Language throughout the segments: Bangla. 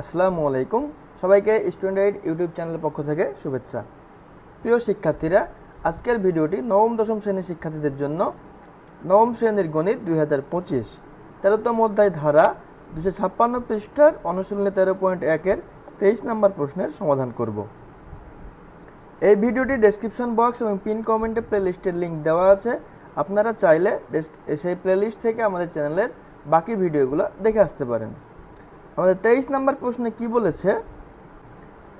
আসসালামু আলাইকুম। সবাইকে স্টুডেন্ট গাইড ইউটিউব চ্যানেলের পক্ষ থেকে শুভেচ্ছা। প্রিয় শিক্ষার্থীরা, আজকের ভিডিওটি নবম দশম শ্রেণীর শিক্ষার্থীদের জন্য। নবম শ্রেণীর গণিত 2025 13তম অধ্যায় ধারা 256 পৃষ্ঠার অনুশীলনী 13.1-এর 23 নম্বর প্রশ্নের সমাধান করব। এই ভিডিওটি ডেসক্রিপশন বক্স এবং পিন কমেন্টে প্লেলিস্টের লিঙ্ক দেওয়া আছে। আপনারা চাইলে সেই প্লেলিস্ট থেকে আমাদের চ্যানেলের বাকি ভিডিওগুলো দেখে আসতে পারেন। আমাদের 23 নম্বর প্রশ্নে কি বলেছে,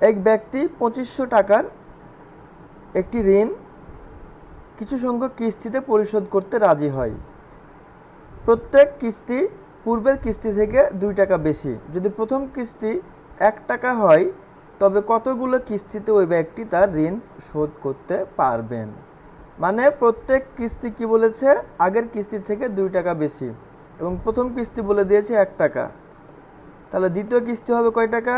এক ব্যক্তি 2500 টাকার একটি ঋণ কিছু সংখ্যক কিস্তিতে পরিশোধ করতে রাজি হয়। প্রত্যেক কিস্তি পূর্বের কিস্তি থেকে 2 টাকা বেশি। যদি প্রথম কিস্তি 1 টাকা হয় তবে কতগুলো কিস্তিতে ওই ব্যক্তি তার ঋণ শোধ করতে পারবেন। মানে প্রত্যেক কিস্তি কি বলেছে, আগের কিস্তি থেকে 2 টাকা বেশি, এবং প্রথম কিস্তি বলে দিয়েছে 1 টাকা। তাহলে দ্বিতীয় কিস্তি হবে কয় টাকা?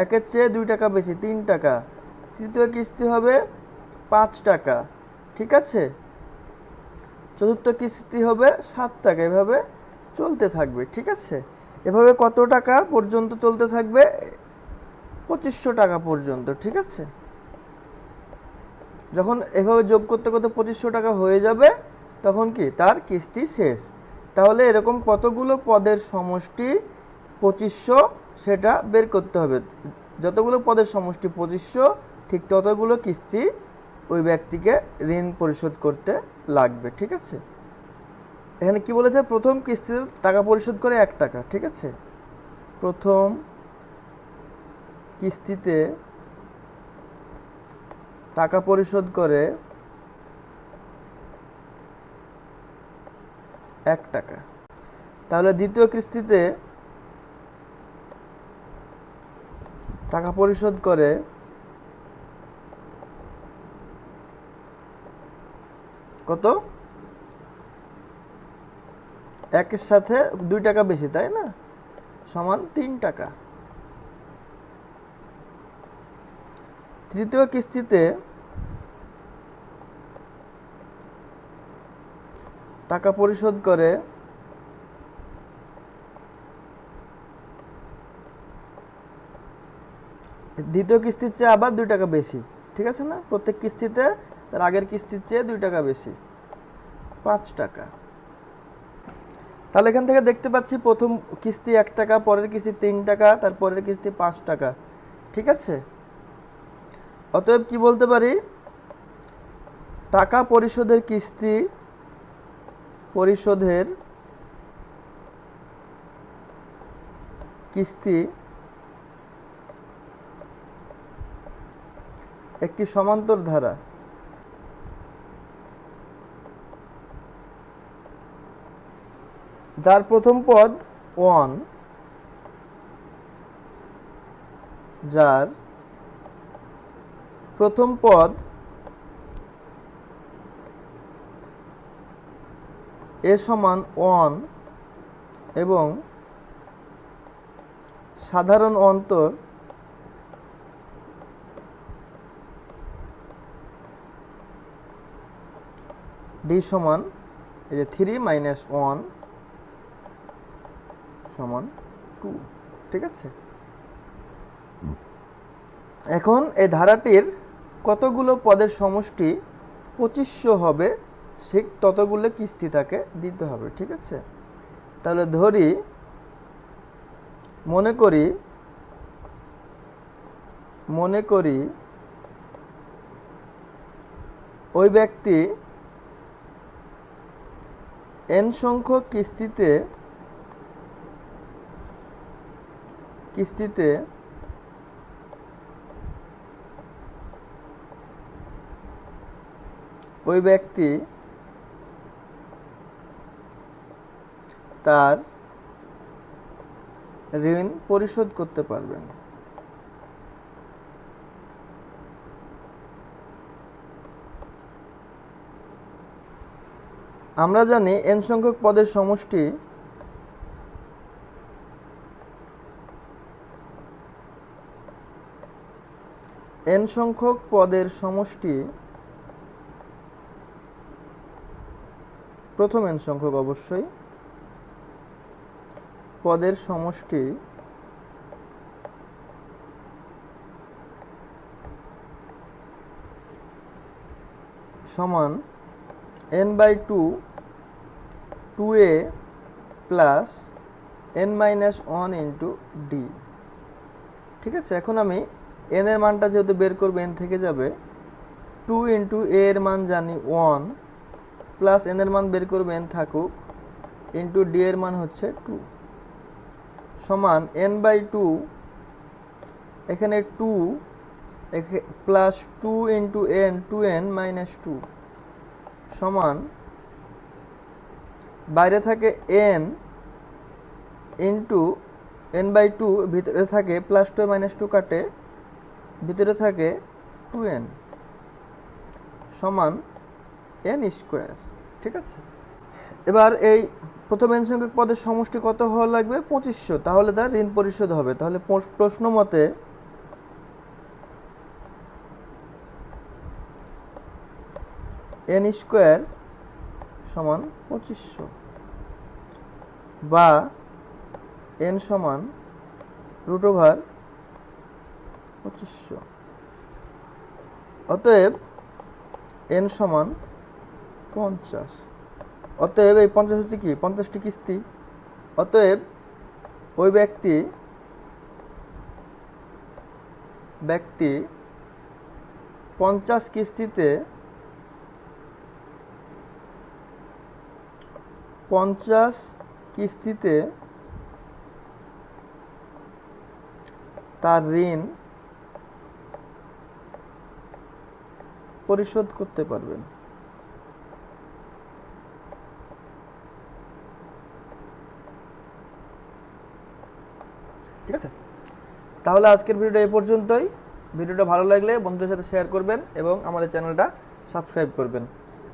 1-এর চেয়ে 2 টাকা বেশি, 3 টাকা। তৃতীয় কিস্তি হবে 5 টাকা, ঠিক আছে। চতুর্থ কিস্তি হবে 7 টাকা, এভাবে চলতে থাকবে, ঠিক আছে। এভাবে কত টাকা পর্যন্ত চলতে থাকবে? 2500 টাকা পর্যন্ত, ঠিক আছে। যখন এভাবে যোগ করতে করতে 2500 টাকা হয়ে যাবে তখন কি তার কিস্তি শেষ। তাহলে এরকম কতগুলো পদের সমষ্টি 2500 সেটা বের করতে হবে। যতগুলো পদের সমষ্টি 2500 ঠিক ততগুলো কিস্তি ওই ব্যক্তিকে ঋণ পরিশোধ করতে লাগবে, ঠিক আছে। এখানে কি বলেছে, প্রথম কিস্তিতে টাকা পরিশোধ করে 1 টাকা, ঠিক আছে। প্রথম কিস্তিতে টাকা পরিশোধ করে 1 টাকা। তাহলে দ্বিতীয় কিস্তিতে টাকা পরিশোধ করে কত? 1-এর সাথে 2 টাকা বেশি, তাই না, সমান 3 টাকা। তৃতীয় কিস্তিতে টাকা পরিশোধ করে দ্বিতীয় কিস্তির চেয়ে আবার 2 টাকা বেশি, ঠিক আছে না। প্রত্যেক কিস্তিতে তার আগের কিস্তির চেয়ে 2 টাকা বেশি, 5 টাকা। তাহলে এখান থেকে দেখতে পাচ্ছি প্রথম কিস্তি 1 টাকা, পরের কিস্তি 3 টাকা, তারপরের কিস্তি 5 টাকা, ঠিক আছে। অতএব কি বলতে পারি, টাকা পরিশোধের কিস্তি একটি সমান্তর ধারা। যার প্রথম পদ 1, যার প্রথম পদ a সমান 1 এবং সাধারণ অন্তর d সমান এই যে 3 - 1 সমান 2, ঠিক আছে। এখন এই ধারাটির কতগুলো পদের সমষ্টি 2500 হবে ঠিক ততগুলো কিস্তি তাকে দিতে হবে, ঠিক আছে। তাহলে ধরি, মনে করি ওই ব্যক্তি n সংখ্যক কিস্তিতে ওই ব্যক্তি তার ঋণ পরিশোধ করতে পারবেন। আমরা জানি n সংখ্যক পদের সমষ্টি প্রথম n সংখ্যক অবশ্যই পদের সমষ্টি সমান n/2 2a plus n-1 into D. ঠিক আছে, এখন আমি n এর মানটা যেহেতু বের করবো, n থেকে যাবে 2 ইন্টু a এর মান জানি 1 প্লাস n এর মান বের করবো, n থাকুক, ইন্টু d এর মান হচ্ছে 2 সমান n/2 এখানে 2 plus 2 into n 2n minus 2 সমান বাইরে থাকে n ইন্টু n/2, ভিতরে থাকে প্লাস 2 মাইনাস 2 কাটে, ভিতরে থাকে 2n সমান n স্কোয়ার। ঠিক আছে, এবার এই প্রথম n সংখ্যক পদের সমষ্টি কত হওয়া লাগবে? 2500, তাহলে তার ঋণ পরিশোধ হবে। তাহলে প্রশ্ন মতে n স্কোয়ার সমান 2500 বা n সমান √2500। অতএব n সমান 50। অতএব এই 50 হচ্ছে কি? 50টি কিস্তি। অতএব ওই ব্যক্তি 50 কিস্তিতে 50 কিস্তিতে তার ঋণ পরিশোধ করতে পারবেন। ঠিক আছে, তাহলে আজকের ভিডিওটা এই পর্যন্তই। ভিডিওটা ভালো লাগলে বন্ধুদের সাথে শেয়ার করবেন এবং আমাদের চ্যানেলটা সাবস্ক্রাইব করবেন।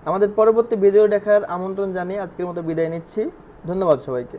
আমাদের পরবর্তী ভিডিও দেখার আমন্ত্রণ জানিয়ে আজকের মতো বিদায় নিচ্ছি। ধন্যবাদ সবাইকে।